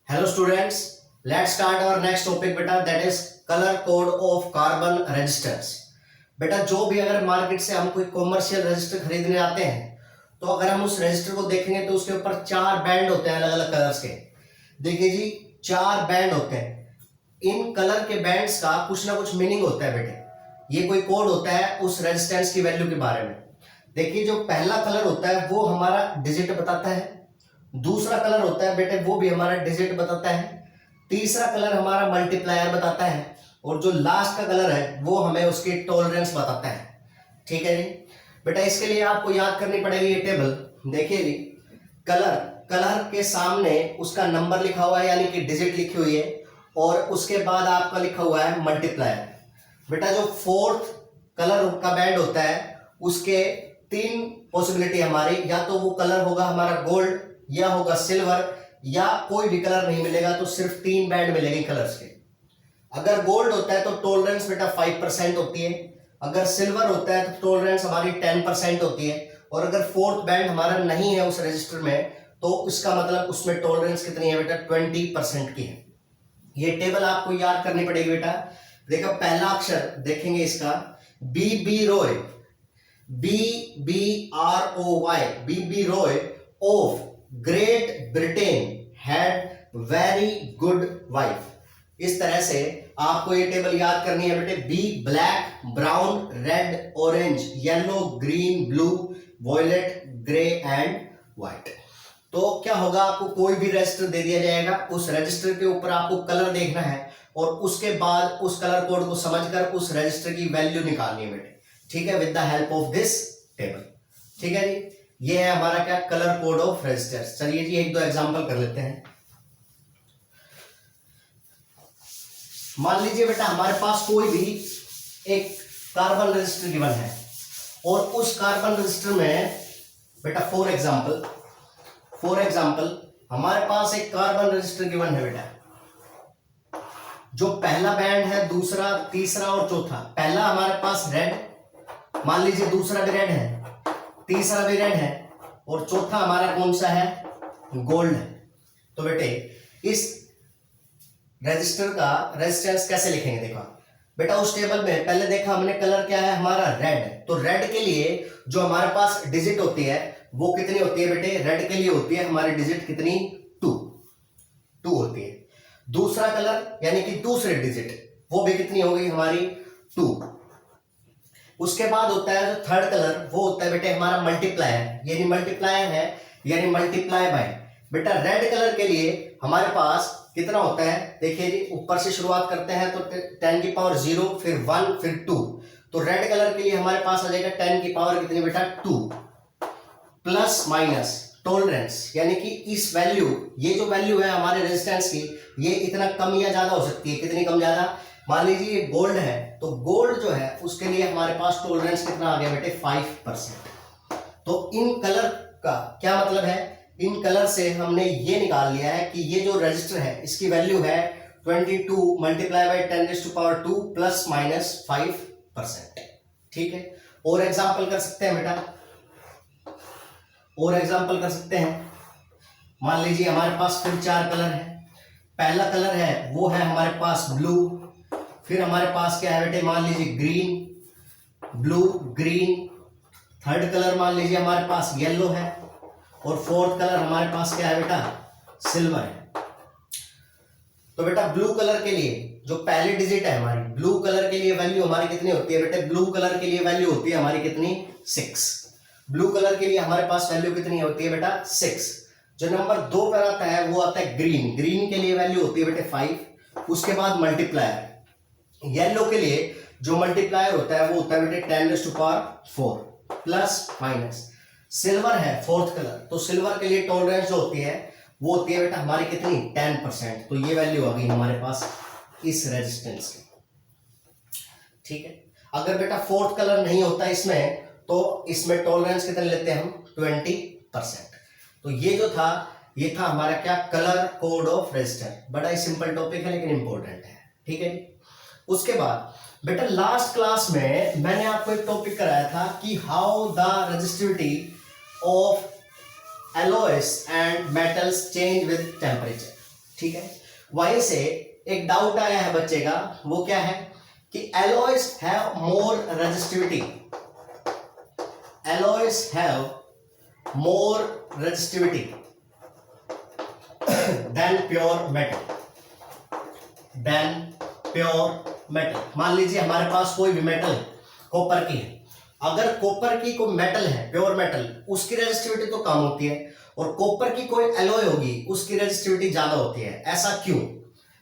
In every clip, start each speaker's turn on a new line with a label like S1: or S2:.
S1: Hello students, let's start our next topic बेटा, that is color code of carbon registers। बेटा जो भी अगर मार्केट से हम कोई कॉमर्शियल रजिस्टर खरीदने आते हैं तो अगर हम उस रजिस्टर को देखेंगे तो उसके ऊपर 4 बैंड होते हैं अलग अलग कलर्स के। देखिए जी, 4 बैंड होते हैं। इन कलर के बैंड्स का कुछ ना कुछ मीनिंग होता है बेटे, ये कोई कोड होता है उस रेजिस्टेंस की वैल्यू के बारे में। देखिए जो पहला कलर होता है वो हमारा डिजिट बताता है, दूसरा कलर होता है बेटे वो भी हमारा डिजिट बताता है, तीसरा कलर हमारा मल्टीप्लायर बताता है और जो लास्ट का कलर है वो हमें उसकी टॉलरेंस बताता है। ठीक है जी बेटा, इसके लिए आपको याद करनी पड़ेगी ये टेबल। देखिए जी, कलर कलर के सामने उसका नंबर लिखा हुआ है यानी कि डिजिट लिखी हुई है और उसके बाद आपका लिखा हुआ है मल्टीप्लायर। बेटा जो फोर्थ कलर का बैंड होता है उसके 3 पॉसिबिलिटी हमारी, या तो वो कलर होगा हमारा गोल्ड या होगा सिल्वर या कोई भी कलर नहीं मिलेगा, तो सिर्फ 3 बैंड मिलेंगे कलर्स के। अगर गोल्ड होता है तो टॉलरेंस बेटा 5% होती है, अगर सिल्वर होता है तो टॉलरेंस हमारी 10% होती है और अगर फोर्थ बैंड हमारा नहीं है उस रजिस्टर में तो इसका मतलब उसमें टॉलरेंस कितनी है बेटा, 20% की है। ये टेबल आपको याद करनी पड़ेगी बेटा। देखो पहला अक्षर देखेंगे इसका B Roy, BBROY, BB Roy of Great Britain had very good wife. इस तरह से आपको ये टेबल याद करनी है बेटे। B black, brown, red, orange, yellow, green, blue, violet, grey and white. तो क्या होगा, आपको कोई भी रजिस्टर दे दिया जाएगा, उस रजिस्टर के ऊपर आपको कलर देखना है और उसके बाद उस कलर कोड को समझकर उस रजिस्टर की वैल्यू निकालनी है बेटे। ठीक है, with the help of this table. ठीक है जी, ये है हमारा क्या, कलर कोड ऑफ रजिस्टर्स। चलिए जी एक दो एग्जांपल कर लेते हैं। मान लीजिए बेटा हमारे पास कोई भी एक कार्बन रजिस्टर गिवन है और उस कार्बन रजिस्टर में बेटा फॉर एग्जांपल हमारे पास एक कार्बन रजिस्टर गिवन है बेटा। जो पहला बैंड है, दूसरा, तीसरा और चौथा। पहला हमारे पास रेड, मान लीजिए दूसरा भी रेड है, तीसरा भी रेड है और चौथा हमारा कौन सा है, गोल्ड है। तो बेटे इस रजिस्टर का रेजिस्टेंस कैसे लिखेंगे, देखो बेटा उस टेबल में पहले देखा हमने कलर क्या है हमारा, रेड। तो रेड के लिए जो हमारे पास डिजिट होती है वो कितनी होती है बेटे, रेड के लिए होती है हमारी डिजिट कितनी, 2 होती है। दूसरा कलर यानी कि दूसरे डिजिट वो भी कितनी हो गई हमारी, 2। उसके बाद होता है जो थर्ड कलर वो होता है बेटे हमारा मल्टीप्लायर, यानी मल्टीप्लायर है यानी मल्टीप्लाई बाय। बेटा रेड कलर के लिए हमारे पास कितना होता है, देखिए जी ऊपर से शुरुआत करते हैं तो 10 की पावर 0, फिर 1, फिर 2। तो रेड कलर के लिए हमारे पास आ जाएगा 10 की पावर कितनी बेटा, 2 प्लस माइनस टॉलरेंस, यानी कि इस वैल्यू, ये जो वैल्यू है हमारे रेजिस्टेंस की, ये इतना कम या ज्यादा हो सकती है। कितनी कम ज्यादा, मान लीजिए ये गोल्ड है तो गोल्ड जो है उसके लिए हमारे पास टॉलरेंस कितना आ गया बेटे, 5%। तो इन कलर का क्या मतलब है, इन कलर से हमने ये निकाल लिया है कि ये जो रजिस्टर है इसकी वैल्यू है 22 मल्टीप्लाई बाई 10⁻² प्लस माइनस 5%। ठीक है, और एग्जांपल कर सकते हैं बेटा, और एग्जांपल कर सकते हैं। मान लीजिए हमारे पास फिर 4 कलर है। पहला कलर है वो है हमारे पास ब्लू, फिर हमारे पास क्या है बेटे, मान लीजिए green, blue, green. Third colour मान लीजिए हमारे पास येलो है और फोर्थ कलर हमारे पास क्या है बेटा, सिल्वर है। तो बेटा ब्लू कलर के लिए जो पहली डिजिट है हमारी, ब्लू कलर के लिए वैल्यू हमारी कितनी होती है बेटे, ब्लू कलर के लिए वैल्यू होती है हमारी कितनी, 6। ब्लू कलर के लिए हमारे पास वैल्यू कितनी होती है बेटा, 6। जो नंबर 2 पर आता है वो आता है ग्रीन, ग्रीन के लिए वैल्यू होती है बेटे 5। उसके बाद मल्टीप्लायर, येलो के लिए जो मल्टीप्लायर होता है वो होता है बेटे 10⁻4 प्लस माइनस। सिल्वर है फोर्थ कलर, तो सिल्वर के लिए टॉलरेंस जो होती है वो होती है बेटा हमारी कितनी, 10%। तो ये वैल्यू आ गई हमारे पास इस रेजिस्टेंस की। ठीक है, अगर बेटा फोर्थ कलर नहीं होता इसमें तो इसमें टॉलरेंस कितने लेते हैं हम, 20%। तो ये जो था ये था हमारा क्या, कलर कोड ऑफ रजिस्टर। बड़ा ही सिंपल टॉपिक है लेकिन इंपॉर्टेंट है। ठीक है, उसके बाद बेटा लास्ट क्लास में मैंने आपको एक टॉपिक कराया था कि how the resistivity of alloys and metals change with temperature। ठीक है। वहीं से एक डाउट आया है बच्चे का, वो क्या है कि alloys have more resistivity, alloys have more resistivity than pure metal, than pure metal. मान लीजिए हमारे पास कोई भी मेटल कॉपर की है, अगर कॉपर की कोई मेटल है प्योर मेटल, उसकी रेजिस्टिविटी तो कम होती है, और कॉपर की कोई एलॉय होगी उसकी रेजिस्टिविटी ज्यादा होती है। ऐसा क्यों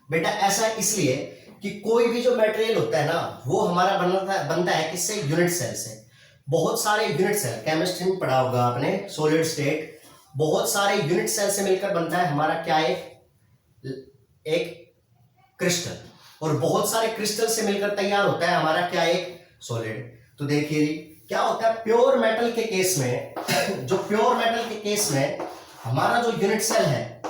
S1: बेटा? ऐसा इसलिए कि कोई भी जो मटेरियल होता है ना, वो हमारा बनता है किससे? यूनिट सेल से। बहुत सारे यूनिट सेल, केमिस्ट्री में पढ़ा होगा आपने, सॉलिड स्टेट, बहुत सारे यूनिट सेल से मिलकर बनता है हमारा क्या? एक क्रिस्टल, और बहुत सारे क्रिस्टल से मिलकर तैयार होता है हमारा क्या? एक सॉलिड। तो देखिए क्या होता है प्योर मेटल के केस में, जो प्योर मेटल के केस में हमारा जो यूनिट सेल है,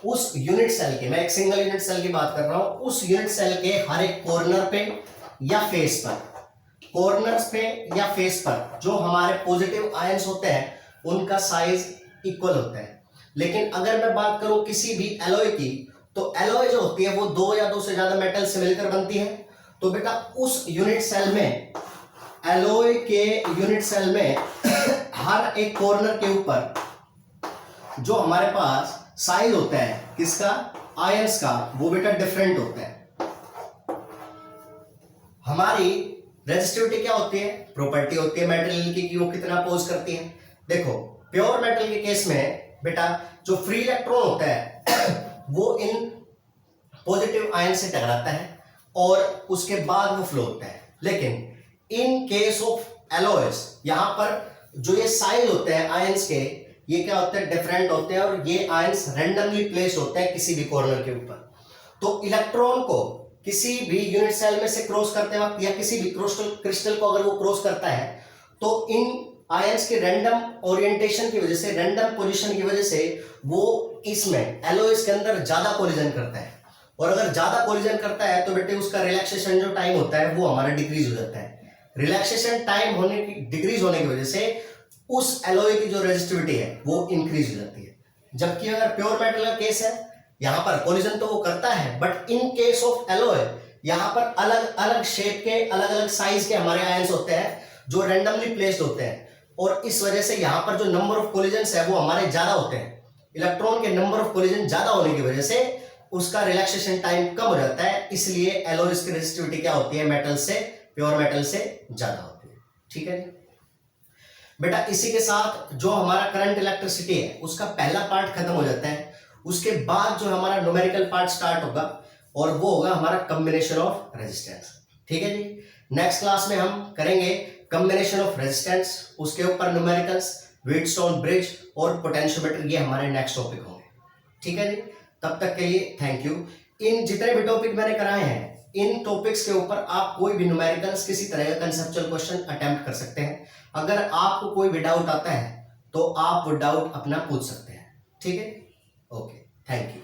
S1: उस यूनिट सेल के, मैं एक सिंगल यूनिट सेल की बात कर रहा हूं, उस यूनिट सेल के हर एक कॉर्नर पे या फेस पर, कॉर्नर्स पे या फेस पर जो हमारे पॉजिटिव आयंस होते हैं उनका साइज इक्वल होता है। लेकिन अगर मैं बात करूं किसी भी एलॉय की, तो एलॉय जो होती है वो दो या दो से ज्यादा मेटल से मिलकर बनती है। तो बेटा उस यूनिट सेल में, एलॉय के यूनिट सेल में हर एक कॉर्नर के ऊपर जो हमारे पास साइज होता है किसका? आयंस का, वो बेटा डिफरेंट होता है। हमारी रेजिस्टिविटी क्या होती है? प्रॉपर्टी होती है मेटेरियल की कि वो कितना अपोज करती है। देखो प्योर मेटल के केस में बेटा जो फ्री इलेक्ट्रॉन होता है वो इन पॉजिटिव आयन से टकराता है और उसके बाद वो फ्लो होता है। लेकिन इन केस ऑफ एलॉयज, यहां पर जो ये साइज होते हैं आयंस के, ये क्या होते हैं? डिफरेंट होते हैं, और ये आयंस रैंडमली प्लेस्ड होते हैं किसी भी कॉर्नर के ऊपर। तो इलेक्ट्रॉन को किसी भी यूनिट सेल में से क्रॉस करते वक्त, या किसी भी क्रिस्टल को अगर वो क्रॉस करता है, तो इन आयंस के रैंडम ओरिएंटेशन की वजह से, रैंडम पोजीशन की वजह से वो इसमें एलॉयज के अंदर ज्यादा कोलिजन करता है, और अगर ज्यादा कोलिजन करता है तो बेटे उसका रिलैक्सेशन जो टाइम होता है वो हमारा डिक्रीज हो जाता है। रिलैक्सेशन टाइम होने की, डिक्रीज होने की वजह से उस एलॉय की जो रेजिस्टिविटी है वो इंक्रीज हो जाती है। जबकि अगर प्योर मेटल का केस है, यहां पर कोलिजन तो वो करता है, but in case of alloy यहां पर अलग अलग शेप के, अलग अलग साइज के हमारे आयंस होते हैं जो रैंडमली प्लेस्ड होते हैं, और इस वजह से यहां पर जो नंबर ऑफ कोलिजन्स है वो हमारे ज्यादा होते हैं। इलेक्ट्रॉन के नंबर ऑफ कोलिजन ज्यादा होने की वजह से उसका रिलैक्सेशन टाइम कम हो जाता है, इसलिए एलॉयज की रेजिस्टिविटी क्या होती है? मेटल से, प्योर मेटल से ज्यादा होती है। ठीक है बेटा, इसी के साथ जो हमारा करंट इलेक्ट्रिसिटी है उसका पहला पार्ट खत्म हो जाता है। उसके बाद जो हमारा न्यूमेरिकल पार्ट स्टार्ट होगा, और वो होगा हमारा कॉम्बिनेशन ऑफ रेजिस्टेंस। ठीक है जी। नेक्स्ट क्लास में हम करेंगे कॉम्बिनेशन ऑफ रेजिस्टेंस, उसके ऊपर न्यूमेरिकल्स, व्हीटस्टोन ब्रिज और पोटेंशियोमीटर, ये हमारे नेक्स्ट टॉपिक होंगे। ठीक है जी। तब तक के लिए थैंक यू। इन जितने भी टॉपिक मैंने कराए हैं, इन टॉपिक्स के ऊपर आप कोई भी न्यूमेरिकल्स, किसी तरह का कंसेप्चुअल क्वेश्चन अटेम्प्ट कर सकते हैं। अगर आपको कोई भी डाउट आता है तो आप वो डाउट अपना पूछ सकते हैं। ठीक है, ओके, थैंक यू।